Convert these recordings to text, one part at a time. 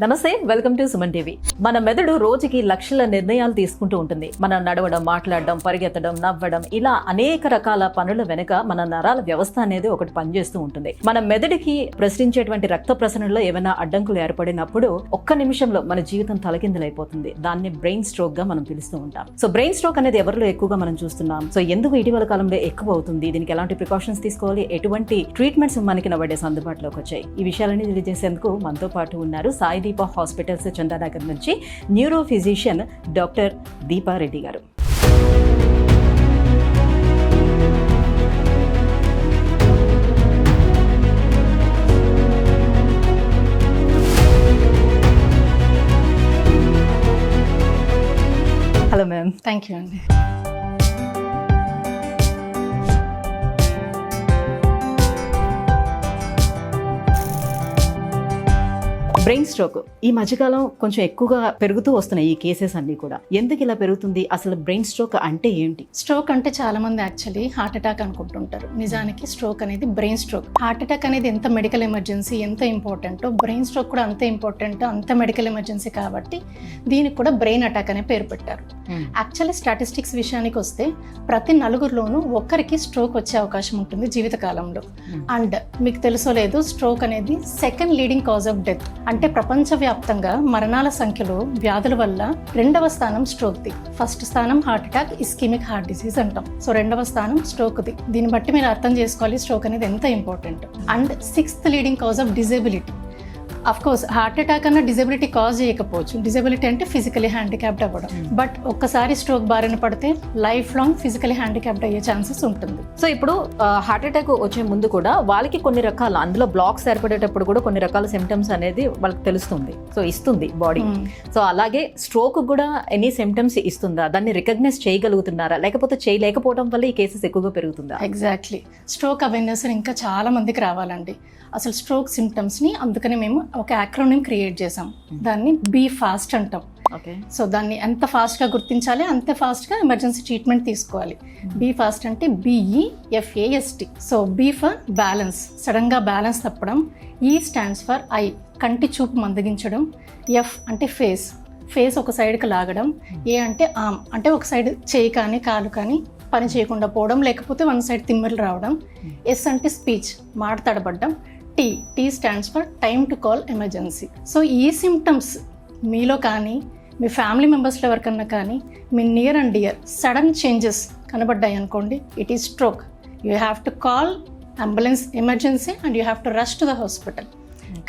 నమస్తే, welcome to Suman TV. మన మెదడు రోజుకి లక్షల నిర్ణయాలు తీసుకుంటూ ఉంటుంది. మనం నడవడం, మాట్లాడడం, పరిగెత్తడం, నవ్వడం, ఇలా అనేక రకాల పనుల వెనుక మన నరాల వ్యవస్థ అనేది ఒకటి పనిచేస్తూ ఉంటుంది. మన మెదడుకి ప్రసరించేటువంటి రక్త ప్రసరణలో ఏమైనా అడ్డంకులు ఏర్పడినప్పుడు ఒక్క నిమిషంలో మన జీవితం తలకిందులైపోతుంది. దాన్ని బ్రెయిన్ స్ట్రోక్ గా మనం పిలుస్తూ ఉంటాం. సో బ్రెయిన్ స్ట్రోక్ అనేది ఎవరిలో ఎక్కువగా మనం చూస్తున్నాం. సో ఎందుకు ఇటీవల కాలంలో ఎక్కువ అవుతుంది, దీనికి ఎలాంటి ప్రికాషన్స్ తీసుకోవాలి, ఎటువంటి ట్రీట్మెంట్స్ మనకి నవ్వడేస్ అందుబాటులోకి వచ్చాయి, ఈ విషయాలన్నీ తెలియజేసేందుకు మనతో పాటు ఉన్నారు సాయి దీప హాస్పిటల్స్ చందానగర్ నుంచి న్యూరో ఫిజిషియన్ డాక్టర్ దీపారెడ్డి గారు. Hello ma'am. థ్యాంక్ యూ అండి. బ్రెయిన్ స్ట్రోక్ ఈ మధ్యకాలం కొంచెం ఎక్కువగా పెరుగుతూ వస్తున్నాయి ఈ కేసెస్ అన్ని కూడా. ఎందుకు ఇలా పెరుగుతుంది? అసలు బ్రెయిన్ స్ట్రోక్ అంటే ఏంటి? స్ట్రోక్ అంటే చాలా మంది యాక్చువల్లీ హార్ట్ అటాక్ అనుకుంటుంటారు. నిజానికి స్ట్రోక్ అనేది బ్రెయిన్ స్ట్రోక్. హార్ట్ అటాక్ అనేది ఎంత మెడికల్ ఎమర్జెన్సీ, ఎంత ఇంపార్టెంటో బ్రెయిన్ స్ట్రోక్ కూడా అంతే ఇంపార్టెంట్, అంత మెడికల్ ఎమర్జెన్సీ. కాబట్టి దీనికి కూడా బ్రెయిన్ అటాక్ అనే పేరు పెట్టారు. యాక్చువల్లీ స్టాటిస్టిక్స్ విషయానికి వస్తే ప్రతి నలుగురిలోనూ ఒక్కరికి స్ట్రోక్ వచ్చే అవకాశం ఉంటుంది జీవితకాలంలో. అండ్ మీకు తెలుసో లేదు, స్ట్రోక్ అనేది second leading cause of death. అంటే ప్రపంచవ్యాప్తంగా మరణాల సంఖ్యలో వ్యాధుల వల్ల రెండవ స్థానం స్ట్రోక్ది. ఫస్ట్ స్థానం heart attack, ischaemic heart disease అంటాం. సో రెండవ స్థానం స్ట్రోక్ది. దీన్ని బట్టి మీరు అర్థం చేసుకోవాలి స్ట్రోక్ అనేది ఎంత important. And sixth leading cause of disability. Of course heart attack అన్న డిజేబిలిటీ కాజ్ చేయకపోవచ్చు. డిజేబిలిటీ అంటే ఫిజికలీ హ్యాండిక్యాప్డ్ అవ్వడం. బట్ ఒక్కసారి స్ట్రోక్ బారిన పడితే లైఫ్ లాంగ్ ఫిజికలీ హ్యాండిక్యాప్డ్ అయ్యే ఛాన్సెస్ ఉంటుంది. సో ఇప్పుడు హార్ట్ అటాక్ వచ్చే ముందు కూడా వాళ్ళకి కొన్ని రకాల, అందులో బ్లాక్స్ ఏర్పడేటప్పుడు కూడా కొన్ని రకాల సిమ్టమ్స్ అనేది వాళ్ళకి తెలుస్తుంది, సో ఇస్తుంది బాడీ. సో అలాగే స్ట్రోక్ కూడా ఎనీ సిమ్టమ్స్ ఇస్తుందా? దాన్ని రికగ్నైజ్ చేయగలుగుతున్నారా, లేకపోతే చేయలేకపోవడం వల్ల ఈ కేసెస్ ఎక్కువగా పెరుగుతుందా? ఎగ్జాక్ట్లీ. స్ట్రోక్ అవేర్నెస్ ఇంకా చాలా మందికి రావాలండి. అసలు స్ట్రోక్ సిమ్టమ్స్ని అందుకని మేము ఒక యాక్రోనిమ్ క్రియేట్ చేసాం. దాన్ని బీ ఫాస్ట్ అంటాం. ఓకే. సో దాన్ని ఎంత ఫాస్ట్గా గుర్తించాలి, అంతే ఫాస్ట్గా ఎమర్జెన్సీ ట్రీట్మెంట్ తీసుకోవాలి. బీ ఫాస్ట్ అంటే BEFAST. So B for balance, సడన్గా బ్యాలెన్స్ తప్పడం. ఈ స్టాండ్స్ ఫర్ ఐ, కంటి చూపు మందగించడం. ఎఫ్ అంటే ఫేస్ ఒక సైడ్కి లాగడం. ఏ అంటే ఆర్మ్, అంటే ఒక సైడ్ చేయి కానీ కాలు కానీ పని చేయకుండా పోవడం, లేకపోతే వన్ సైడ్ తిమ్మిర్లు రావడం. ఎస్ అంటే స్పీచ్, మాట తడబడ్డం. T stands for time to call emergency. So ఈ సిమ్టమ్స్ మీలో కానీ మీ ఫ్యామిలీ మెంబర్స్లో ఎవరికన్నా కానీ మీ near and dear sudden changes కనబడ్డాయి అనుకోండి, it is stroke. You have to call ambulance emergency and you have to rush to the hospital.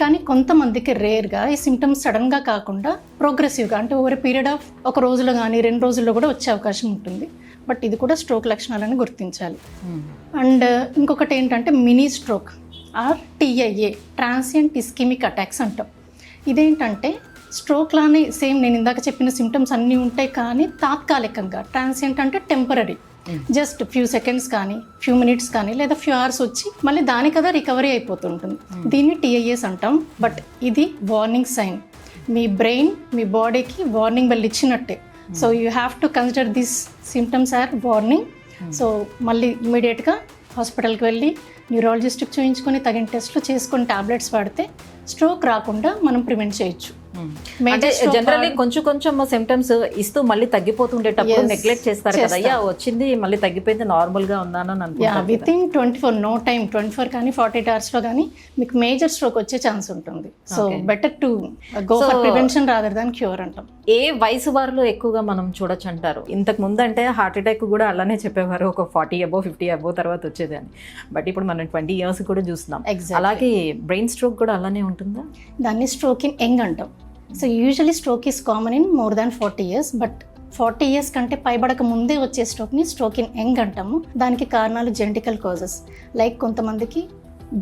కానీ కొంతమందికి రేర్గా ఈ సిమ్టమ్స్ సడన్గా కాకుండా ప్రోగ్రెసివ్గా, అంటే ఓవర్ పీరియడ్ ఆఫ్ ఒక రోజులో కానీ 2 రోజుల్లో కూడా వచ్చే అవకాశం ఉంటుంది. బట్ ఇది కూడా స్ట్రోక్ లక్షణాలని గుర్తించాలి. అండ్ ఇంకొకటి ఏంటంటే mini stroke or TIA, transient ischaemic attacks అంటాం. ఇదేంటంటే స్ట్రోక్ లానే సేమ్ నేను ఇందాక చెప్పిన సిమ్టమ్స్ అన్నీ ఉంటాయి, కానీ తాత్కాలికంగా. ట్రాన్సియంట్ అంటే టెంపరీ, జస్ట్ ఫ్యూ సెకండ్స్ కానీ ఫ్యూ మినిట్స్ కానీ లేదా ఫ్యూ అవర్స్ వచ్చి మళ్ళీ దానికదా రికవరీ అయిపోతుంటుంది. దీన్ని TIAs అంటాం. బట్ ఇది వార్నింగ్ సైన్. మీ బ్రెయిన్ మీ బాడీకి వార్నింగ్ బెల్ ఇచ్చినట్టే. So you have to consider this symptoms are warning. So మళ్ళీ ఇమీడియట్గా హాస్పిటల్కి వెళ్ళి న్యూరాలజిస్ట్కి చూయించుకొని తగిన టెస్ట్లు చేసుకొని టాబ్లెట్స్ వాడితే స్ట్రోక్ రాకుండా మనం ప్రివెంట్ చేయొచ్చు. అంటే జనరల్లీ కొంచెం సిమ్టమ్స్ ఇస్తూ మళ్ళీ తగ్గిపోతుండేటప్పుడు నెగ్లెక్ట్ చేస్తారు కదా, అయ్యా వచ్చింది మళ్ళీ తగ్గిపోయింది, నార్మల్ గా ఉన్నాను అని అనుకుంటారు. విత్ ఇన్ 24 నో టైం 24 కానీ 48 hours లో కానీ మీకు మేజర్ స్ట్రోక్ వచ్చే ఛాన్స్ ఉంటుంది. So better to go for prevention rather than cure అంటాం. ఏ వయసు వారిలో ఎక్కువగా మనం చూడొచ్చు అంటారు? ఇంతకు ముందు అంటే హార్ట్ అటాక్ కూడా అలానే చెప్పేవారు, ఒక 40 above 50 above తర్వాత వచ్చేది అని. బట్ ఇప్పుడు మనం 20 years కూడా చూస్తున్నాం. అలాగే బ్రెయిన్ స్ట్రోక్ కూడా అలానే ఉంటుందా? దాన్ని స్ట్రోక్ ఇన్ యంగ్ అంటాం. So usually stroke is common in more than 40 years. But 40 years కంటే పైబడక ముందే వచ్చే స్ట్రోక్ని స్ట్రోక్ ఇన్ యంగ్ అంటాము. దానికి కారణాలు జెనెటికల్ కాజెస్. లైక్ కొంతమందికి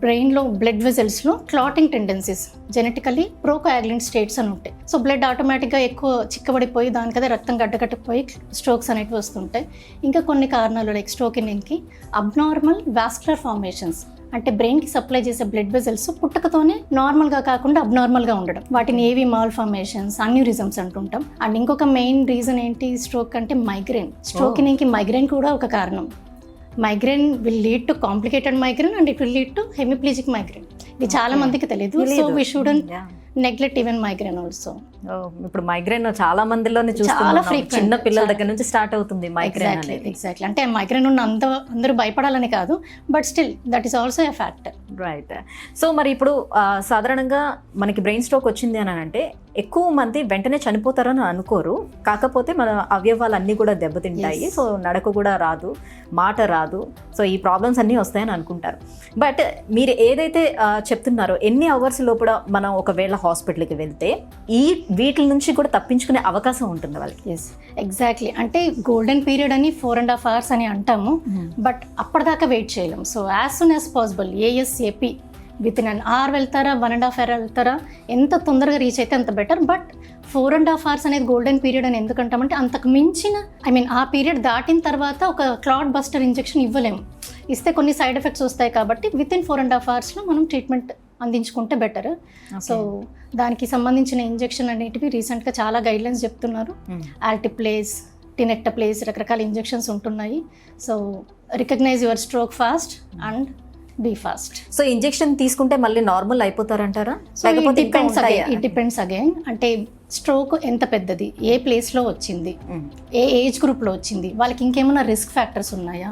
బ్రెయిన్లో బ్లడ్ వెజల్స్లో clotting tendencies, genetically procoagulant states అని ఉంటాయి. సో బ్లడ్ ఆటోమేటిక్గా ఎక్కువ చిక్కబడిపోయి దానికదే రక్తం గడ్డకట్టుకుపోయి స్ట్రోక్స్ అనేవి వస్తుంటాయి. ఇంకా కొన్ని కారణాలు లైక్ స్ట్రోక్ ఇన్ యంగ్కి అబ్నార్మల్ వాస్కులర్ ఫార్మేషన్స్, అంటే బ్రెయిన్కి సప్లై చేసే బ్లడ్ వెజల్స్ పుట్టుకతోనే నార్మల్గా కాకుండా అబ్నార్మల్గా ఉండడం. వాటిని ఏవి మాల్ఫార్మేషన్స్, అన్యూరిజమ్స్ అంటుంటాం. అండ్ ఇంకొక మెయిన్ రీజన్ ఏంటి స్ట్రోక్ అంటే మైగ్రేన్. స్ట్రోక్ ఇన్కి మైగ్రేన్ కూడా ఒక కారణం. Migraine will lead to complicated migraine and it will lead to hemiplegic migraine. ఇది చాలా మందికి తెలియదు. So we shouldn't neglect even migraine also. ఇప్పుడు మైగ్రేన్ చాలా మందిలోనే చాలా చూస్తున్నాం, frequent. చిన్న పిల్లల దగ్గర నుంచి స్టార్ట్ అవుతుంది మైగ్రేన్ అనేది. ఎగ్జాక్ట్లీ అంటే మైగ్రేన్ ఉన్న అందరూ భయపడాలని కాదు, but still that is also a factor. Right. So మరి ఇప్పుడు సాధారణంగా మనకి బ్రెయిన్ స్ట్రోక్ వచ్చింది అని అంటే ఎక్కువ మంది వెంటనే చనిపోతారని అనుకోరు, కాకపోతే మన అవయవాలు అన్నీ కూడా దెబ్బతింటాయి. సో నడక కూడా రాదు, మాట రాదు, సో ఈ ప్రాబ్లమ్స్ అన్నీ వస్తాయని అనుకుంటారు. బట్ మీరు ఏదైతే చెప్తున్నారో ఎన్ని అవర్స్ లోపల మనం ఒకవేళ హాస్పిటల్కి వెళ్తే వీటి నుంచి కూడా తప్పించుకునే అవకాశం ఉంటుంది వాళ్ళకి? ఎస్ ఎగ్జాక్ట్లీ, అంటే గోల్డెన్ పీరియడ్ అని 4.5 hours అని అంటాము, బట్ అప్పటిదాకా వెయిట్ చేయలేము. So as soon as possible ASAP within an hour వెళ్తారా, 1.5 hour వెళ్తారా, ఎంత తొందరగా రీచ్ అయితే అంత బెటర్. బట్ 4.5 hours అనేది గోల్డెన్ పీరియడ్ అని ఎందుకంటామంటే అంతకు మించిన ఆ పీరియడ్ దాటిన తర్వాత ఒక క్లాట్ బస్టర్ ఇంజెక్షన్ ఇవ్వలేము. ఇస్తే కొన్ని సైడ్ ఎఫెక్ట్స్ వస్తాయి కాబట్టి విత్ ఇన్ 4.5 hours మనం ట్రీట్మెంట్ అందించుకుంటే బెటర్. సో దానికి సంబంధించిన ఇంజెక్షన్ అనేటివి రీసెంట్గా చాలా గైడ్లైన్స్ చెప్తున్నారు. ఆల్టిప్లేస్, టినెక్టప్లేస్, రకరకాల ఇంజెక్షన్స్ ఉంటున్నాయి. So recognize your stroke fast and be fast. So injection తీసుకుంటే మళ్ళీ నార్మల్ అయిపోతారంటారా? ఇట్ డిపెండ్స్ అగైన్, అంటే స్ట్రోక్ ఎంత పెద్దది, ఏ ప్లేస్లో వచ్చింది, ఏ ఏజ్ గ్రూప్లో వచ్చింది, వాళ్ళకి ఇంకేమైనా రిస్క్ ఫ్యాక్టర్స్ ఉన్నాయా,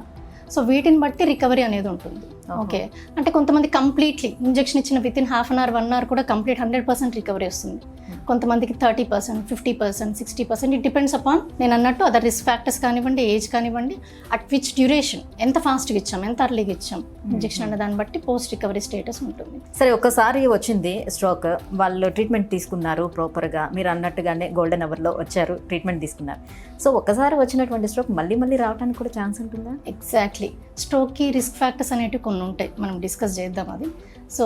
సో వీటిని బట్టి రికవరీ అనేది ఉంటుంది. ఓకే, అంటే కొంతమంది కంప్లీట్లీ ఇంజెక్షన్ ఇచ్చిన విత్ ఇన్ 1/2 hour 1 hour కూడా కంప్లీట్ 100% రికవరీ వస్తుంది. కొంతమందికి 30%, 50%, 60%, ఇట్ డిపెండ్స్ అపాన్ నేను అన్నట్టు అదర్ రిస్క్ ఫ్యాక్టర్స్ కానివ్వండి, ఏజ్ కానివ్వండి, అట్ విచ్ డ్యూరేషన్, ఎంత ఫాస్ట్గా ఇచ్చాం, ఎంత అర్లీగా ఇచ్చాం ఇంజెక్షన్ అన్న దాన్ని బట్టి పోస్ట్ రికవరీ స్టేటస్ ఉంటుంది. సరే, ఒక్కసారి వచ్చింది స్ట్రోక్, వాళ్ళు ట్రీట్మెంట్ తీసుకున్నారు ప్రాపర్గా, మీరు అన్నట్టుగానే గోల్డెన్ అవర్లో వచ్చారు, ట్రీట్మెంట్ తీసుకున్నారు. సో ఒక్కసారి వచ్చినటువంటి స్ట్రోక్ మళ్ళీ మళ్ళీ రావడానికి కూడా ఛాన్స్ ఉంటుందా? ఎగ్జాక్ట్లీ, స్ట్రోక్కి రిస్క్ ఫ్యాక్టర్స్ అనేవి కొన్ని ఉంటాయి, మనం డిస్కస్ చేద్దాం అది. సో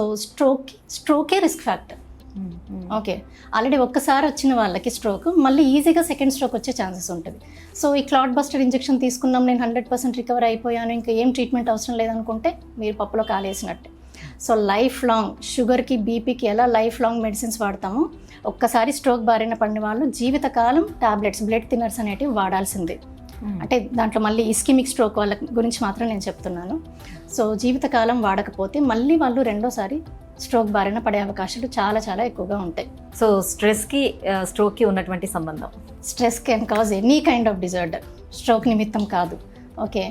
స్ట్రోకే రిస్క్ ఫ్యాక్టర్. ఓకే, ఆల్రెడీ ఒక్కసారి వచ్చిన వాళ్ళకి స్ట్రోక్ మళ్ళీ ఈజీగా సెకండ్ స్ట్రోక్ వచ్చే ఛాన్సెస్ ఉంటుంది. సో ఈ క్లాట్ బస్టర్ ఇంజెక్షన్ తీసుకున్నాం, నేను 100% రికవర్ అయిపోయాను, ఇంకా ఏం ట్రీట్మెంట్ అవసరం లేదనుకుంటే మీరు పప్పులో కాలేసినట్టే. సో లైఫ్ లాంగ్ షుగర్కి, బీపీకి ఎలా లైఫ్ లాంగ్ మెడిసిన్స్ వాడతామో, ఒక్కసారి స్ట్రోక్ బారిన పడిన వాళ్ళు జీవితకాలం టాబ్లెట్స్, బ్లడ్ థిన్నర్స్ అనేటివి వాడాల్సిందే. అంటే దాంట్లో మళ్ళీ ఇస్కిమిక్ స్ట్రోక్ వాళ్ళ గురించి మాత్రం నేను చెప్తున్నాను. సో జీవితకాలం వాడకపోతే మళ్ళీ వాళ్ళు రెండోసారి స్ట్రోక్ బారిన పడే అవకాశాలు చాలా చాలా ఎక్కువగా ఉంటాయి. సో స్ట్రెస్కి స్ట్రోక్కి ఉన్నటువంటి సంబంధం? Stress can cause any kind of disorder, stroke నిమిత్తం కాదు. ఓకే,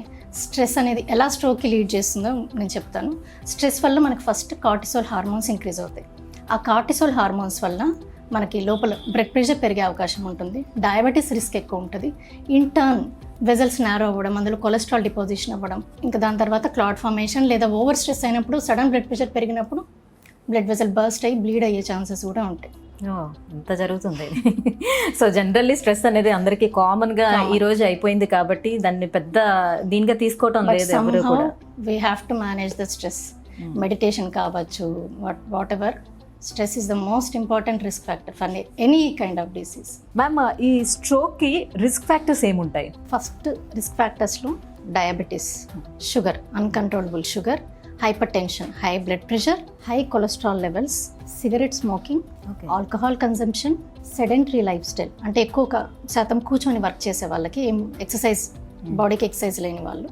స్ట్రెస్ అనేది ఎలా స్ట్రోక్కి లీడ్ చేస్తుందో నేను చెప్తాను. స్ట్రెస్ వల్ల మనకు ఫస్ట్ కార్టిసోల్ హార్మోన్స్ ఇంక్రీజ్ అవుతాయి. ఆ కార్టిసోల్ హార్మోన్స్ వల్ల మనకి లోపల బ్లడ్ ప్రెషర్ పెరిగే అవకాశం ఉంటుంది, డయాబెటీస్ రిస్క్ ఎక్కువ ఉంటుంది, ఇన్ టర్న్ వెజల్స్ నారో అవ్వడం, అందులో కొలెస్ట్రాల్ డిపాజిషన్ అవ్వడం, ఇంకా దాని తర్వాత క్లాట్ ఫార్మేషన్, లేదా ఓవర్ స్ట్రెస్ అయినప్పుడు సడన్ బ్లడ్ ప్రెషర్ పెరిగినప్పుడు బ్లడ్ వెజల్ బర్స్ట్ అయ్యి బ్లీడ్ అయ్యే ఛాన్సెస్ కూడా ఉంటాయి. ఇంత జరుగుతుంది. సో జనరల్లీ స్ట్రెస్ అనేది అందరికీ కామన్గా ఈ రోజు అయిపోయింది కాబట్టి దాన్ని పెద్ద దీనిగా తీసుకోవటం లేదు ఎవరు కూడా. We have to manage the stress. Meditation కావచ్చు, whatever, stress is the most important risk factor for any kind of disease. Ma'am, ఈ స్ట్రోక్కి రిస్క్ ఫ్యాక్టర్స్ ఏముంటాయి? ఫస్ట్ రిస్క్ ఫ్యాక్టర్స్లో diabetes, sugar, uncontrollable sugar, hypertension, high blood pressure, high cholesterol levels, cigarette smoking, alcohol consumption, sedentary lifestyle, అంటే ఎక్కువ శాతం కూర్చొని work చేసే వాళ్ళకి, ఎక్సర్సైజ్, బాడీకి ఎక్సర్సైజ్ లేని వాళ్ళు,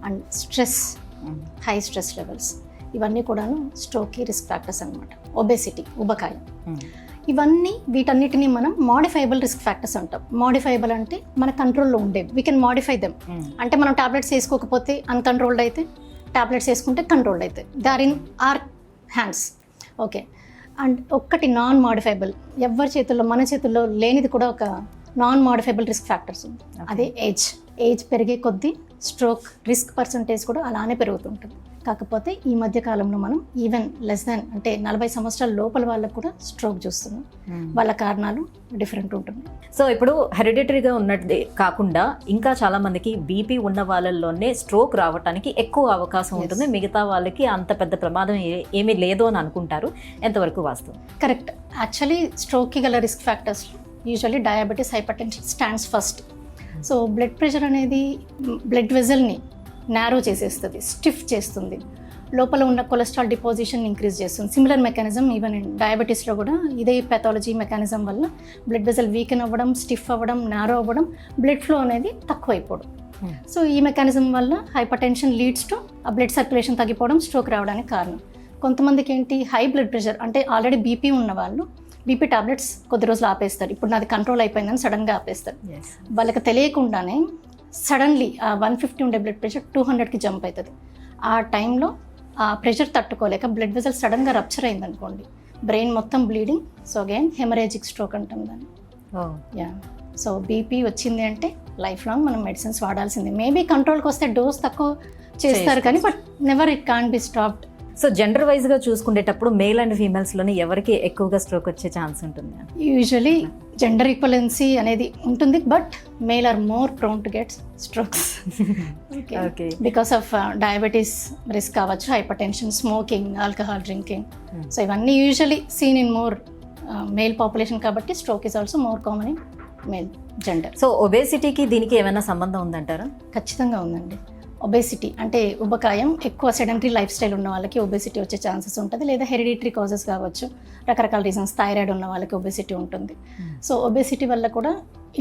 and stress, high stress levels, ఇవన్నీ కూడాను స్ట్రోక్కి రిస్క్ ఫ్యాక్టర్స్ అనమాట. ఒబెసిటీ, ఉబకాయం, ఇవన్నీ వీటన్నిటిని మనం మాడిఫైబుల్ రిస్క్ ఫ్యాక్టర్స్ అంటాం. మాడిఫైబుల్ అంటే మన కంట్రోల్లో ఉండేవి, వీ కెన్ మాడిఫై దెమ్. అంటే మనం టాబ్లెట్స్ వేసుకోకపోతే అన్కంట్రోల్డ్ అయితే, టాబ్లెట్స్ వేసుకుంటే కంట్రోల్డ్ అవుతాయి. They are in our hands. Okay, and ఒక్కటి నాన్ మాడిఫైబుల్, ఎవరి చేతుల్లో, మన చేతుల్లో లేనిది కూడా ఒక నాన్ మాడిఫైబుల్ రిస్క్ ఫ్యాక్టర్స్ ఉంది, అదే ఏజ్ పెరిగే కొద్దీ స్ట్రోక్ రిస్క్ పర్సంటేజ్ కూడా అలానే పెరుగుతుంటుంది. కాకపోతే ఈ మధ్య కాలంలో మనం ఈవెన్ లెస్ దాన్, అంటే 40 సంవత్సరాల లోపల వాళ్ళకు కూడా స్ట్రోక్ చూస్తున్నాం. వాళ్ళ కారణాలు డిఫరెంట్ ఉంటుంది. సో ఇప్పుడు హెరిడిటరీగా ఉన్నది కాకుండా ఇంకా చాలా మందికి బీపీ ఉన్న వాళ్ళల్లోనే స్ట్రోక్ రావడానికి ఎక్కువ అవకాశం ఉంటుంది, మిగతా వాళ్ళకి అంత పెద్ద ప్రమాదం ఏమీ లేదు అని అనుకుంటారు. ఎంతవరకు వాస్తవం? కరెక్ట్. యాక్చువల్లీ స్ట్రోక్కి గల risk factors usually diabetes, hyper tension stands first. So blood pressure అనేది బ్లడ్ వెజల్ని నారో చేసేస్తుంది, స్టిఫ్ చేస్తుంది, లోపల ఉన్న కొలెస్ట్రాల్ డిపాజిషన్ ఇంక్రీజ్ చేస్తుంది. సిమిలర్ మెకానిజం ఈవెన్ డయాబెటీస్లో కూడా ఇదే పెథాలజీ మెకానిజం వల్ల బ్లడ్ వెజల్ వీకెన్ అవ్వడం, స్టిఫ్ అవ్వడం, నారో అవ్వడం, బ్లడ్ ఫ్లో అనేది తక్కువైపోవడం. సో ఈ మెకానిజం వల్ల హైపర్ టెన్షన్ లీడ్స్ టు ఆ బ్లడ్ సర్క్యులేషన్ తగ్గిపోవడం, స్ట్రోక్ రావడానికి కారణం. కొంతమందికి ఏంటి, హై బ్లడ్ ప్రెషర్, అంటే ఆల్రెడీ బీపీ ఉన్న వాళ్ళు బీపీ టాబ్లెట్స్ కొద్ది రోజులు ఆపేస్తారు, ఇప్పుడు నాది కంట్రోల్ అయిపోయిందని సడన్గా ఆపేస్తారు. వాళ్ళకి తెలియకుండానే సడన్లీ ఆ 150 ఉండే బ్లడ్ ప్రెషర్ 200కి జంప్ అవుతుంది. ఆ టైంలో ఆ ప్రెషర్ తట్టుకోలేక బ్లడ్ వెజల్ సడన్గా రప్చర్ అయింది అనుకోండి, బ్రెయిన్ మొత్తం bleeding, so again hemorrhagic stroke అంటాం దాన్ని. యా, సో బీపీ వచ్చింది అంటే లైఫ్ లాంగ్ మనం మెడిసిన్స్ వాడాల్సిందే. మేబీ కంట్రోల్కి వస్తే డోస్ తక్కువ చేస్తారు కానీ but never it can be stopped. So gender వైజ్గా చూసుకునేటప్పుడు మేల్ అండ్ ఫీమేల్స్లోని ఎవరికి ఎక్కువగా స్ట్రోక్ వచ్చే ఛాన్స్ ఉంటుంది? యూజువలీ జెండర్ ఈక్వలెన్సీ అనేది ఉంటుంది, but male are more prone to get strokes because of diabetes risk కావచ్చు, hypertension, smoking, alcohol drinking. So ఇవన్నీ usually seen in more male population కాబట్టి stroke is also more common in male gender. So ఒబేసిటీకి దీనికి ఏమైనా సంబంధం ఉందంటారా? ఖచ్చితంగా ఉందండి. ఒబేసిటీ అంటే ఉబకాయం, ఎక్కువ సెడెంటరీ లైఫ్ స్టైల్ ఉన్న వాళ్ళకి ఒబేసిటీ వచ్చే ఛాన్సెస్ ఉంటుంది, లేదా హెరిడిటరీ కాజెస్ కావచ్చు, రకరకాల రీజన్స్, థైరాయిడ్ ఉన్న వాళ్ళకి ఒబేసిటీ ఉంటుంది. సో ఒబేసిటీ వల్ల కూడా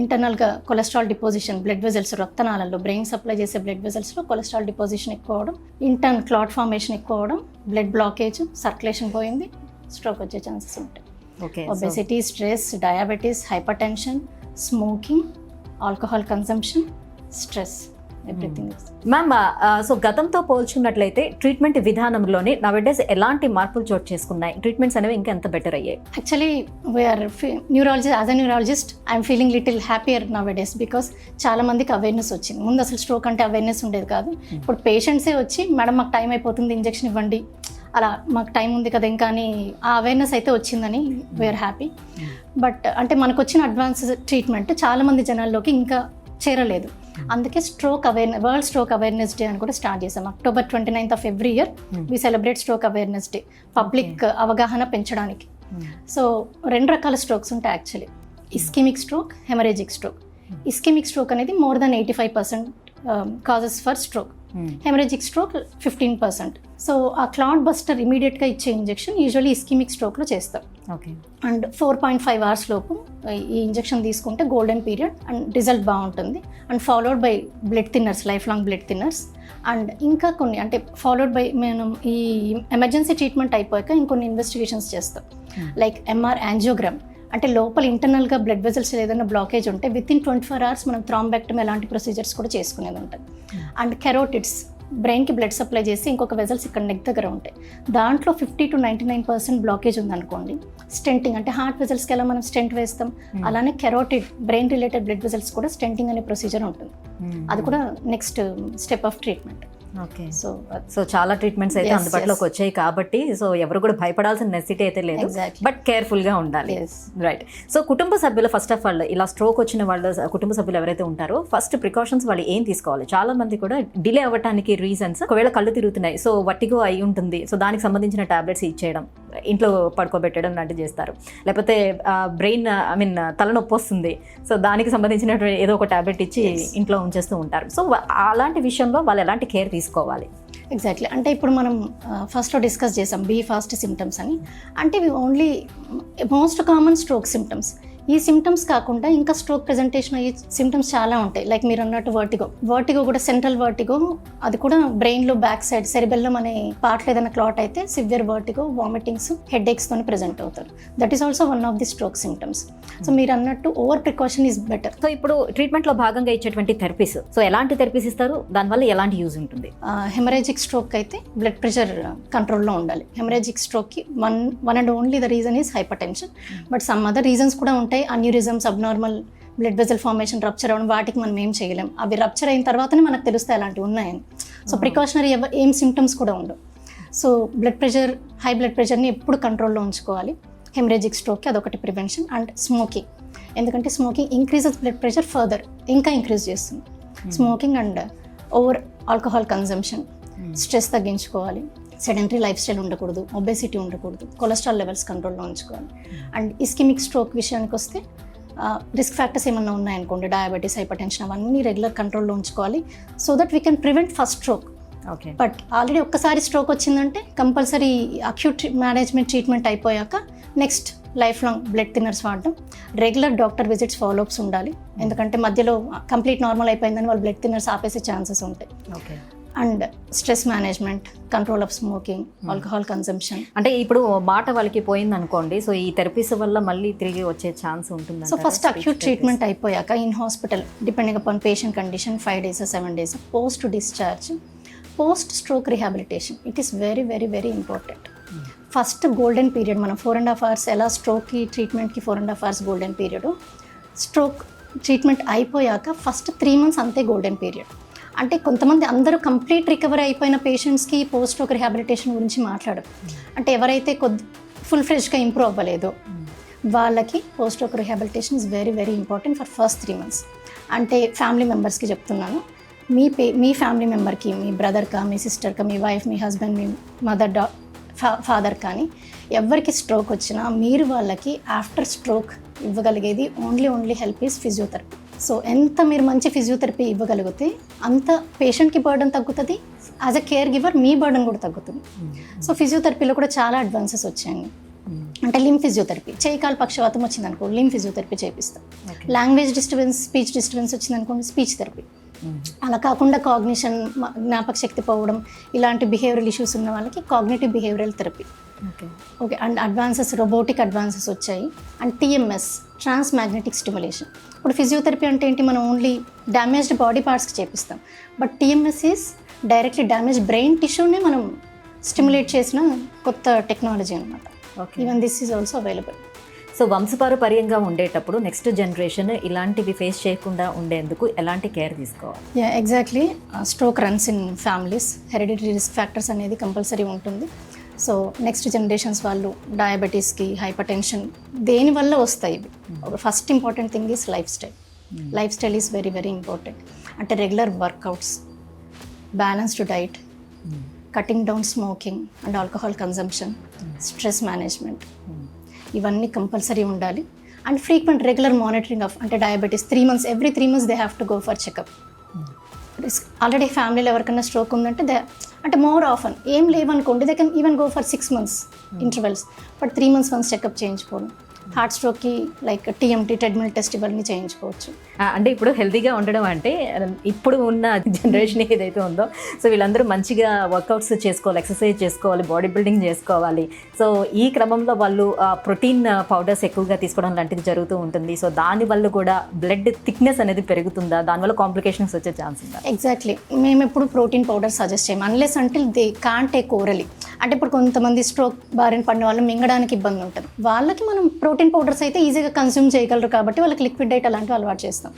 ఇంటర్నల్గా కొలెస్ట్రాల్ డిపోజిషన్, బ్లడ్ వెజల్స్, రక్తనాళాల్లో బ్రెయిన్ సప్లై చేసే బ్లడ్ వెజల్స్లో కొలెస్ట్రాల్ డిపోజిషన్ ఎక్కువ అవడం, ఇంటర్న్ క్లాట్ ఫార్మేషన్ ఎక్కువ అవడం, బ్లడ్ బ్లాకేజ్, సర్క్యులేషన్ పోయింది, స్ట్రోక్ వచ్చే ఛాన్సెస్ ఉంటాయి. Obesity, stress, diabetes, hypertension, smoking, alcohol consumption, stress, everything. Ma'am, so గతంతో పోల్చుకున్నట్లయితే ట్రీట్మెంట్ విధానంలోనే నవడేస్ ఎలాంటి మార్పులు చోటు చేసుకున్నాయి? ట్రీట్మెంట్స్ అనేవి ఇంకా ఎంత బెటర్ అయ్యాయి? Actually we are neurologist, as a neurologist I'm feeling little happier nowadays because చాలా మందికి అవేర్నెస్ వచ్చింది. ముందు అసలు స్ట్రోక్ అంటే అవేర్నెస్ ఉండేది కాదు. ఇప్పుడు పేషెంట్సే వచ్చి మేడం మాకు టైం అయిపోతుంది, ఇంజెక్షన్ ఇవ్వండి, అలా మాకు టైం ఉంది కదా ఇంకా అని ఆ అవేర్నెస్ అయితే వచ్చిందని వీఆర్ హ్యాపీ. బట్ అంటే మనకు వచ్చిన అడ్వాన్స్ ట్రీట్మెంట్ చాలామంది జనాల్లోకి ఇంకా చేరలేదు. అందుకే stroke awareness, world stroke awareness day అని కూడా స్టార్ట్ చేసాం. October 29th of every year we celebrate stroke awareness day, public అవగాహన పెంచడానికి. సో 2 రకాల స్ట్రోక్స్ ఉంటాయి actually, ischemic stroke, hemorrhagic stroke. Ischemic stroke అనేది more than 85% causes for stroke, hemorrhagic stroke 15%. So ఆ clot buster ఇమీడియట్గా ఇచ్చే injection usually ischaemic స్ట్రోక్లో చేస్తాం. And 4.5 hours లోపు ఈ ఇంజెక్షన్ తీసుకుంటే గోల్డెన్ పీరియడ్ అండ్ రిజల్ట్ బాగుంటుంది. And followed by blood thinners, life long blood thinners. And ఇంకా కొన్ని అంటే ఫాలోడ్ బై మనం ఈ ఎమర్జెన్సీ ట్రీట్మెంట్ అయిపోయాక ఇంకొన్ని ఇన్వెస్టిగేషన్స్ చేస్తాం, లైక్ ఎంఆర్ యాంజియోగ్రామ్. అంటే లోపల ఇంటర్నల్గా బ్లడ్ వెజల్స్ ఏదైనా బ్లాకేజ్ ఉంటే వితిన్ 24 hours మనం థ్రాంబెక్టమీ ఎలాంటి ప్రొసీజర్స్ కూడా చేసుకునేది ఉంటుంది. అండ్ కెరోటిడ్స్, బ్రెయిన్కి బ్లడ్ సప్లై చేసి ఇంకొక వెజల్స్ ఇక్కడ నెక్ దగ్గర ఉంటాయి, దాంట్లో 50 to 99% బ్లాకేజ్ ఉందనుకోండి, స్టెంటింగ్ అంటే హార్ట్ వెజల్స్కి ఎలా మనం స్టెంట్ వేస్తాం అలానే carotid brain related blood vessels కూడా స్టెంటింగ్ అనే ప్రొసీజర్ ఉంటుంది. అది కూడా next step of treatment. So చాలా ట్రీట్మెంట్స్ అయితే అందుబాటులోకి వచ్చాయి కాబట్టి సో ఎవరు కూడా భయపడాల్సిన నెసిటీ అయితే లేదు, బట్ కేర్ఫుల్ గా ఉండాలి. రైట్. సో కుటుంబ సభ్యులు ఫస్ట్ ఆఫ్ ఆల్ ఇలా స్ట్రోక్ వచ్చిన వాళ్ళు కుటుంబ సభ్యులు ఎవరైతే ఉంటారో ఫస్ట్ ప్రికాషన్స్ వాళ్ళు ఏం తీసుకోవాలి? చాలా మంది కూడా డిలే అవ్వడానికి రీజన్స్, ఒకవేళ కళ్ళు తిరుగుతున్నాయి, సో వట్టిగో అయి ఉంటుంది, సో దానికి సంబంధించిన టాబ్లెట్స్ ఇచ్చేయడం, ఇంట్లో పడుకోబెట్టడం లాంటివి చేస్తారు. లేకపోతే బ్రెయిన్ తలనొప్పి వస్తుంది, సో దానికి సంబంధించిన ఏదో ఒక టాబ్లెట్ ఇచ్చి ఇంట్లో ఉంచేస్తూ ఉంటారు. సో అలాంటి విషయంలో వాళ్ళు ఎలాంటి కేర్ తీసుకోవాలి? ఎగ్జాక్ట్లీ. అంటే ఇప్పుడు మనం ఫస్ట్లో డిస్కస్ చేసాం బీ ఫాస్ట్ సిమ్టమ్స్ అని. అంటే ఇవి only most common stroke symptoms. ఈ సిమ్టమ్స్ కాకుండా ఇంకా స్ట్రోక్ ప్రెజెంటేషన్ అయ్యే సిమ్టమ్స్ చాలా ఉంటాయి. లైక్ మీరు అన్నట్టు వర్టిగో కూడా సెంట్రల్ వర్టిగో, అది కూడా బ్రెయిన్లో బ్యాక్ సైడ్ సెరిబెల్లం అనే పార్ట్లో ఏదైనా క్లాట్ అయితే సివియర్ వర్టిగో, వామిటింగ్స్, హెడేక్స్తో ప్రెజెంట్ అవుతారు. That is also one of the stroke symptoms. So మీరు అన్నట్టు over precaution is better. So ఇప్పుడు ట్రీట్మెంట్లో భాగంగా ఇచ్చేటువంటి థెరపీస్, సో ఎలాంటి థెరపీస్ ఇస్తారు, దానివల్ల ఎలాంటి యూజ్ ఉంటుంది? హెమరేజిక్ స్ట్రోక్ అయితే బ్లడ్ ప్రెషర్ కంట్రోల్లో ఉండాలి. హెమరేజిక్ స్ట్రోక్కి one and only the reason is hypertension, but some other reasons కూడా ఉంటాయి. Aneurysms, abnormal blood vessel formation, rupture అవ్వడం, వాటికి మనం ఏం చేయలేం. అవి రప్చర్ అయిన తర్వాతనే మనకు తెలుస్తాయి అలాంటివి ఉన్నాయని. సో ప్రికాషనరీ ఏం సిమ్టమ్స్ కూడా ఉండవు. So blood pressure, high blood ప్రెషర్ని ఎప్పుడు కంట్రోల్లో ఉంచుకోవాలి. హెమరేజిక్ స్ట్రోక్కి అదొకటి ప్రివెన్షన్. అండ్ స్మోకింగ్, ఎందుకంటే smoking increases blood pressure further, ఇంకా ఇంక్రీజ్ చేస్తుంది smoking. And over alcohol consumption, stress తగ్గించుకోవాలి, సెడెంటరీ లైఫ్ స్టైల్ ఉండకూడదు, ఒబేసిటీ ఉండకూడదు, కొలెస్ట్రాల్ లెవెల్స్ కంట్రోల్లో ఉంచుకోవాలి. అండ్ ఇస్కెమిక్ స్ట్రోక్ విషయానికి వస్తే రిస్క్ ఫ్యాక్టర్స్ ఏమన్నా ఉన్నాయనుకోండి, డయాబెటీస్, హైపర్ టెన్షన్, అవన్నీ రెగ్యులర్ కంట్రోల్లో ఉంచుకోవాలి, so that we can prevent first stroke. But already ఒక్కసారి స్ట్రోక్ వచ్చిందంటే కంపల్సరీ అక్యూట్ మేనేజ్మెంట్ ట్రీట్మెంట్ అయిపోయాక next life long blood thinners వాడడం, రెగ్యులర్ డాక్టర్ విజిట్స్, ఫాలోఅప్స్ ఉండాలి. ఎందుకంటే మధ్యలో కంప్లీట్ నార్మల్ అయిపోయిందని వాళ్ళు బ్లడ్ థిన్నర్స్ ఆపేసే ఛాన్సెస్ ఉంటాయి. And stress management, control of smoking, alcohol consumption. అంటే ఇప్పుడు మాట వాళ్ళకి పోయింది అనుకోండి, సో ఈ థెరపీస్ వల్ల మళ్ళీ తిరిగి వచ్చే ఛాన్స్ ఉంటుంది. సో ఫస్ట్ అక్యూట్ ట్రీట్మెంట్ అయిపోయాక in hospital depending upon patient condition 5 days 7 days post discharge, post stroke rehabilitation, it is very very very important. First golden period మనం 4.5 hours ఎలా స్ట్రోక్కి ట్రీట్మెంట్కి 4.5 hours golden period, stroke treatment అయిపోయాక first 3 months అంతే golden period. అంటే కొంతమంది అందరూ complete recovery అయిపోయిన పేషెంట్స్కి పోస్ట్ స్ట్రోక్ రిహాబిలిటేషన్ గురించి మాట్లాడరు. అంటే ఎవరైతే ఫుల్ ఫ్రెష్గా ఇంప్రూవ్ అవ్వలేదో వాళ్ళకి post stroke rehabilitation is very very important for first 3 months. అంటే ఫ్యామిలీ మెంబర్స్కి చెప్తున్నాను, మీ ఫ్యామిలీ మెంబర్కి, మీ బ్రదర్కా, మీ సిస్టర్కా, మీ వైఫ్, మీ హస్బెండ్, మీ మదర్, ఫాదర్ కానీ ఎవరికి స్ట్రోక్ వచ్చినా మీరు వాళ్ళకి ఆఫ్టర్ స్ట్రోక్ ఇవ్వగలిగేది only help is physiotherapy. So ఎంత మీరు మంచి ఫిజియోథెరపీ ఇవ్వగలిగితే అంత పేషెంట్కి బర్డన్ తగ్గుతుంది, యాజ్ అ కేర్ గివర్ మీ బర్డన్ కూడా తగ్గుతుంది. సో ఫిజియోథెరపీలో కూడా చాలా అడ్వాన్సెస్ వచ్చాయండి. అంటే లిమ్ ఫిజియోథెరపీ, చేయి కాలు పక్షవాతం వచ్చిందనుకో లిమ్ ఫిజియోథెరపీ చేపిస్తాం. లాంగ్వేజ్ డిస్టర్బెన్స్, స్పీచ్ డిస్టర్బెన్స్ వచ్చిందనుకోండి స్పీచ్ థెరపీ. అలా కాకుండా కాగ్నిషన్, జ్ఞాపక శక్తి పోవడం, ఇలాంటి బిహేవియరల్ ఇష్యూస్ ఉన్న వాళ్ళకి cognitive behavioural therapy. Okay. And advances, robotic advances వచ్చాయి. And TMS, trans magnetic stimulation. ఇప్పుడు ఫిజియోథెరపీ అంటే ఏంటి, మనం ఓన్లీ డ్యామేజ్డ్ బాడీ పార్ట్స్కి చేపిస్తాం. But TMS is directly damage brain టిష్యూని మనం స్టిమ్యులేట్ చేసిన కొత్త టెక్నాలజీ అనమాట. Even this is also available. So వంశపారపర్యంగా ఉండేటప్పుడు నెక్స్ట్ జనరేషన్ ఇలాంటివి ఫేస్ చేయకుండా ఉండేందుకు ఎలాంటి కేర్ తీసుకోవాలి? Exactly. Stroke runs in families, hereditary risk factors అనేది కంపల్సరీ ఉంటుంది. సో నెక్స్ట్ జనరేషన్స్ వాళ్ళు డయాబెటీస్కి, హైపర్ టెన్షన్ దేనివల్ల వస్తాయి ఇవి. First important thing is lifestyle. Lifestyle is very very important. అంటే regular workouts, balanced diet, cutting down smoking and alcohol consumption, stress management, ఇవన్నీ compulsory ఉండాలి. And frequent regular monitoring of, అంటే diabetes 3 months, every 3 months they have to go for checkup. Already ఫ్యామిలీలో ఎవరికైనా stroke ఉందంటే అంటే more often, ఏం లేవనుకోండి they can even go for 6 months intervals. But 3 months once checkup చేయించుకోవడం. Heart స్ట్రోక్కి like TMT, treadmill test ఇవన్నీ చేయించుకోవచ్చు. అంటే ఇప్పుడు హెల్తీగా ఉండడం అంటే ఇప్పుడు ఉన్న జనరేషన్ ఏదైతే ఉందో, సో వీళ్ళందరూ మంచిగా వర్కౌట్స్ చేసుకోవాలి, ఎక్సర్సైజ్ చేసుకోవాలి, బాడీ బిల్డింగ్ చేసుకోవాలి. సో ఈ క్రమంలో వాళ్ళు ప్రోటీన్ పౌడర్స్ ఎక్కువగా తీసుకోవడం లాంటిది జరుగుతూ ఉంటుంది. సో దానివల్ల కూడా బ్లడ్ థిక్నెస్ అనేది పెరుగుతుందా, దానివల్ల కాంప్లికేషన్స్ వచ్చే ఛాన్స్ ఉందా? ఎగ్జాక్ట్లీ. మేము ఎప్పుడు ప్రోటీన్ పౌడర్ సజెస్ట్ చేయము unless until they can't take orally. అంటే ఇప్పుడు కొంతమంది స్ట్రోక్ బారిన పడిన వాళ్ళు మింగడానికి ఇబ్బంది ఉంటుంది, వాళ్ళకి మనం ప్రోటీన్ పౌడర్స్ అయితే ఈజీగా కన్స్యూమ్ చేయగలరు కాబట్టి వాళ్ళకి లిక్విడ్ డైట్ అలాంటివి అలవాటు చేస్తాం.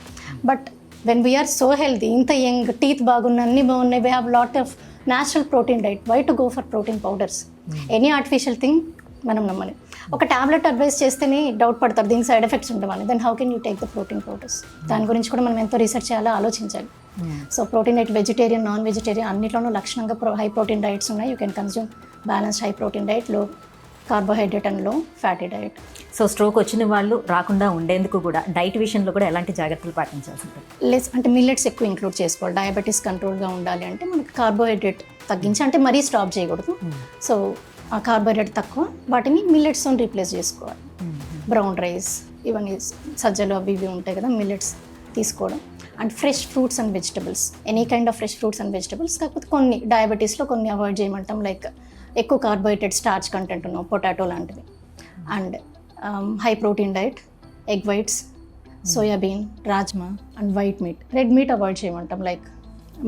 But when we are so healthy, ఇంత యంగ్, టీత్ బాగున్నాయి, అన్నీ బాగున్నాయి, we have lot of natural protein diet, why to go for protein powders? Any artificial thing మనం నమ్మని. ఒక టాబ్లెట్ అడ్వైస్ చేస్తేనే డౌట్ పడతారు దీనికి సైడ్ ఎఫెక్ట్స్ ఉండవని. Then how can you take the protein powders? దాని గురించి కూడా మనం ఎంతో రీసెర్చ్ చేయాలో ఆలోచించాలి. So protein diet vegetarian, non vegetarian అన్నిట్లోనూ లక్షణంగా హై ప్రోటీన్ డైట్స్ ఉన్నాయి. You can consume balanced high protein diet, లో కార్బోహైడ్రేట్ అండ్ లో ఫ్యాటీ డైట్. సో స్ట్రోక్ వచ్చిన వాళ్ళు రాకుండా ఉండేందుకు కూడా డైట్ విషయంలో కూడా ఎలాంటి జాగ్రత్తలు పాటించాల్సి ఉంటుంది? లెస్ అంటే మిల్లెట్స్ ఎక్కువ ఇంక్లూడ్ చేసుకోవాలి. డయాబెటీస్ కంట్రోల్గా ఉండాలి అంటే మనకి కార్బోహైడ్రేట్ తగ్గించి, అంటే మరీ స్టాప్ చేయకూడదు. సో ఆ కార్బోహైడ్రేట్ తక్కువ, వాటిని మిల్లెట్స్తో రీప్లేస్ చేసుకోవాలి. బ్రౌన్ రైస్, ఇవన్నీ సజ్జలు అవి ఇవి ఉంటాయి కదా, మిల్లెట్స్ తీసుకోవడం. And fresh fruits and vegetables, any kind of fresh fruits and vegetables. కాకపోతే కొన్ని డయాబెటీస్లో కొన్ని అవాయిడ్ చేయమంటాం, లైక్ ఎక్కువ కార్బోహైడ్రేట్, స్టార్చ్ కంటెంట్ ఉన్న పొటాటో లాంటివి. And high protein diet, egg whites, soybean, rajma and white meat. Red meat avoid చేయమంటాం, like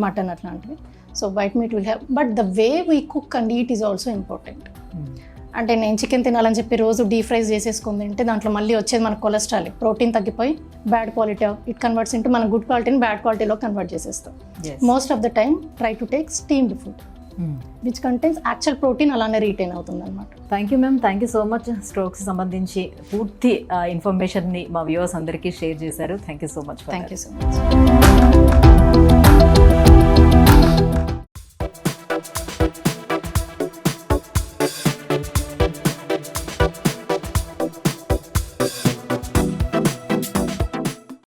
mutton అట్లాంటివి. So white meat will have, but the way we cook and it is also important. అంటే నేను chicken తినాలని చెప్పి రోజు deep fries చేసేసుకుని తింటే దాంట్లో మళ్ళీ వచ్చేది మనకు కొలెస్ట్రాల్, ప్రోటీన్ తగ్గిపోయి bad quality it converts into మన గుడ్ క్వాలిటీని బ్యాడ్ క్వాలిటీలో కన్వర్ట్ చేసేస్తాం. Most of the time try to take steamed food which contains actual protein అలానే రీటైన్ అవుతుంది అనమాట. Thank you ma'am, thank you so much. Strokes సంబంధించి పూర్తి ఇన్ఫర్మేషన్ని మా వ్యూవర్స్ అందరికీ షేర్ చేశారు. Thank you so much. Thank you so much.